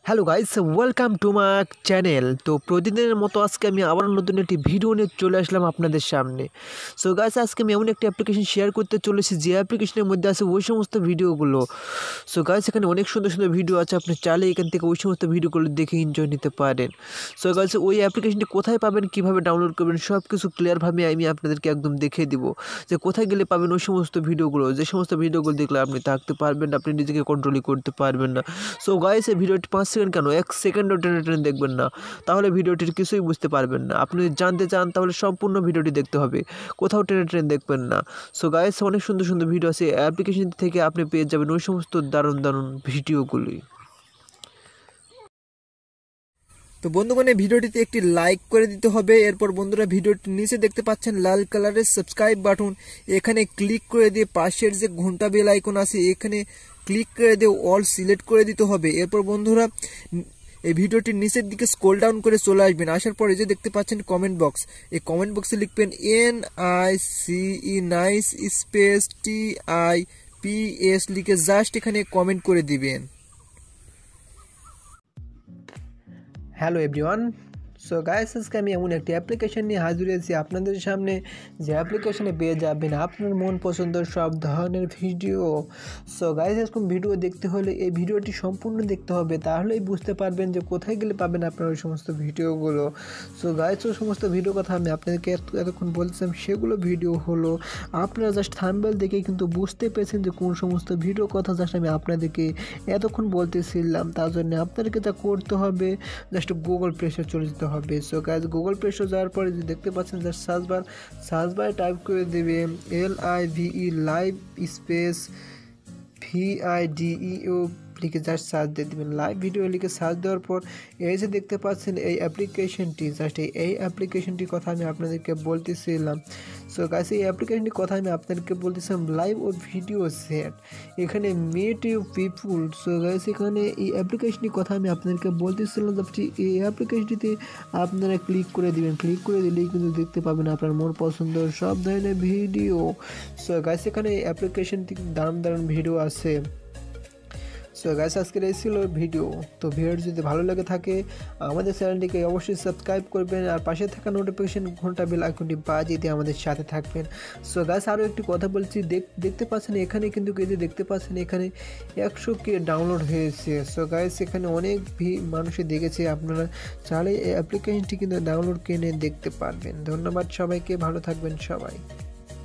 Hello guys, welcome to my channel. তো প্রতিদিনের মতো আজকে আমি আবার নতুন একটি ভিডিও নিয়ে চলে আসলাম আপনাদের সামনে। সো গাইস, আজকে আমি এমন একটি অ্যাপ্লিকেশন শেয়ার করতে চলেছি যে অ্যাপ্লিকেশনের মধ্যে আছে ওই সমস্ত ভিডিওগুলো। সো গাইস, এখানে অনেক সুন্দর সুন্দর ভিডিও আছে, আপনি চাইলে এখান থেকে ওই সমস্ত ভিডিওগুলো দেখে এনজয় নিতে পারেন। সো গাইস, ওই অ্যাপ্লিকেশনটি কোথায় পাবেন, কীভাবে ডাউনলোড করবেন, সব কিছু ক্লিয়ারভাবে আমি আপনাদেরকে একদম দেখিয়ে দিব যে কোথায় গেলে পাবেন ওই সমস্ত ভিডিওগুলো, যে সমস্ত ভিডিওগুলো দেখলে আপনি থাকতে পারবেন না, আপনি নিজেকে কন্ট্রোলই করতে পারবেন না। সো গাইস, এই ভিডিওটি 5 সেকেন্ড কেন 1 সেকেন্ডও টেনে টেনে দেখবেন না, তাহলে ভিডিওটির কিছুই বুঝতে পারবেন না। আপনি জানতে চান তাহলে সম্পূর্ণ ভিডিওটি দেখতে হবে, কোথাও টেনে টেনে দেখবেন না। সো গাইস, অনেক সুন্দর সুন্দর ভিডিও আছে অ্যাপ্লিকেশন থেকে, আপনি পেয়ে যাবেন ওই সমস্ত দারুণ দারুণ ভিডিওগুলি। তো বন্ধুগণ, এই ভিডিওটিতে একটি লাইক করে দিতে হবে। এরপর বন্ধুরা, ভিডিওটির নিচে দেখতে পাচ্ছেন লাল কালারের সাবস্ক্রাইব বাটন, এখানে ক্লিক করে দিয়ে পাশের যে ঘন্টা বেল আইকন আছে এখানে ক্লিক করে দিয়ে অল সিলেক্ট করে দিতে হবে। এরপর বন্ধুরা, এই ভিডিওটির নিচের দিকে স্ক্রল ডাউন করে চলে আসবেন। আসার পরে যে দেখতে পাচ্ছেন কমেন্ট বক্স, এই কমেন্ট বক্সে লিখবেন NICE নাইস স্পেস TIPS লিখে জাস্ট এখানে কমেন্ট করে দিবেন। Hello everyone. সো গাইস, আজকে আমি এমন একটি অ্যাপ্লিকেশন নিয়ে হাজির হয়েছি আপনাদের সামনে, যে অ্যাপ্লিকেশনে পেয়ে যাবেন আপনার মন পছন্দের সব ধরনের ভিডিও। সো গাইস, এরকম ভিডিও দেখতে হলে এই ভিডিওটি সম্পূর্ণ দেখতে হবে, তাহলেই বুঝতে পারবেন যে কোথায় গেলে পাবেন আপনার ওই সমস্ত ভিডিওগুলো। সো গাইস, ওই সমস্ত ভিডিও কথা আমি আপনাদেরকে এতক্ষণ বলছিলাম, সেগুলো ভিডিও হলো আপনারা জাস্ট থাম্বনেল দেখেই কিন্তু বুঝতে পেরেছেন যে কোন সমস্ত ভিডিও কথা জাস্ট আমি আপনাদেরকে এতক্ষণ বলতেছিলাম। তার জন্য আপনাদেরকে যা করতে হবে, জাস্ট গুগল প্লে স্টোরে চলে যেতে হবে। সো গাইস, গুগল প্লে স্টোরে যাওয়ার পরে যে দেখতে পাচ্ছেন জাস্ট সার্চ বারে টাইপ করে দেবে LIVE লাইভ স্পেস VIDEO লিখে জাস্ট সার্চ দিয়ে দেবেন। লাইভ ভিডিও লিখে সার্চ দেওয়ার পর এই যে দেখতে পাচ্ছেন এই অ্যাপ্লিকেশনটি, জাস্ট এই অ্যাপ্লিকেশনটির কথা আমি আপনাদেরকে বলতেছিলাম। সো গাইস, এই অ্যাপ্লিকেশনটির কথা আমি আপনাদেরকে বলতেছিলাম লাইভ ও ভিডিও সেট, এখানে meet you people. So guys, এখানে এই অ্যাপ্লিকেশনটির কথা আমি আপনাদেরকে বলতেছিলাম, এই অ্যাপ্লিকেশনটিতে আপনারা ক্লিক করে দিবেন। ক্লিক করে দিলেই কিন্তু দেখতে পাবেন আপনার মন পছন্দের সব ধরনের ভিডিও। সো গাইস, এখানে এই অ্যাপ্লিকেশনটি দারুণ দারুণ ভিডিও আছে। সো গাইস, আজকের এই ছিল ভিডিও। তো ভিডিওটি যদি ভালো লাগে থাকে আমাদের চ্যানেলটিকে অবশ্যই সাবস্ক্রাইব করবেন, আর পাশে থাকা নোটিফিকেশন ঘন্টা বেল আইকনটি বাজিয়ে দিয়ে আমাদের সাথে থাকবেন। সো গাইস, আরও একটি কথা বলছি, দেখতে পাচ্ছেন এখানে কিন্তু এই যে দেখতে পাচ্ছেন এখানে 100K ডাউনলোড হয়েছে। সো গাইস, এখানে অনেক মানুষই দেখেছে, আপনারা চাইলে এই অ্যাপ্লিকেশনটি কিন্তু ডাউনলোড কিনে দেখতে পারবেন। ধন্যবাদ সবাইকে, ভালো থাকবেন সবাই।